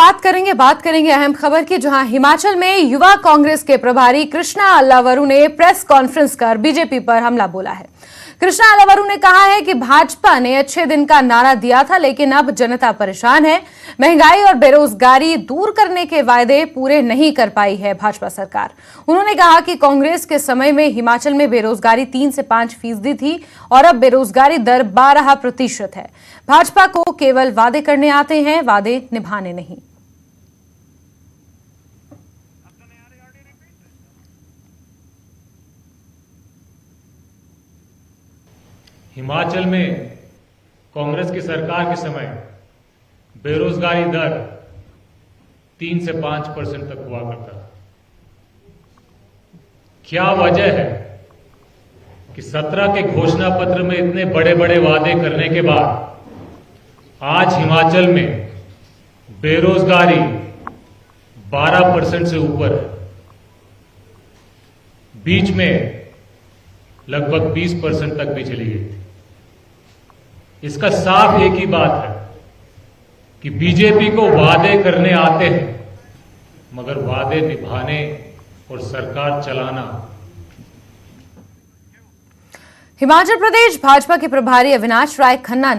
बात करेंगे अहम खबर की, जहां हिमाचल में युवा कांग्रेस के प्रभारी कृष्णा अल्लावरू ने प्रेस कॉन्फ्रेंस कर बीजेपी पर हमला बोला है। कृष्णा अल्लावरू ने कहा है कि भाजपा ने अच्छे दिन का नारा दिया था, लेकिन अब जनता परेशान है। महंगाई और बेरोजगारी दूर करने के वायदे पूरे नहीं कर पाई है भाजपा सरकार। उन्होंने कहा कि कांग्रेस के समय में हिमाचल में बेरोजगारी 3 से 5% थी और अब बेरोजगारी दर 12% है। भाजपा को केवल वादे करने आते हैं, वादे निभाने नहीं। हिमाचल में कांग्रेस की सरकार के समय बेरोजगारी दर 3 से 5% तक हुआ करता था। क्या वजह है कि 17 के घोषणा पत्र में इतने बड़े बड़े वादे करने के बाद आज हिमाचल में बेरोजगारी 12% से ऊपर है, बीच में लगभग 20% तक भी चली गई थी। इसका साफ एक ही बात है कि बीजेपी को वादे करने आते हैं, मगर वादे निभाने और सरकार चलाना। हिमाचल प्रदेश भाजपा के प्रभारी अविनाश राय खन्ना ने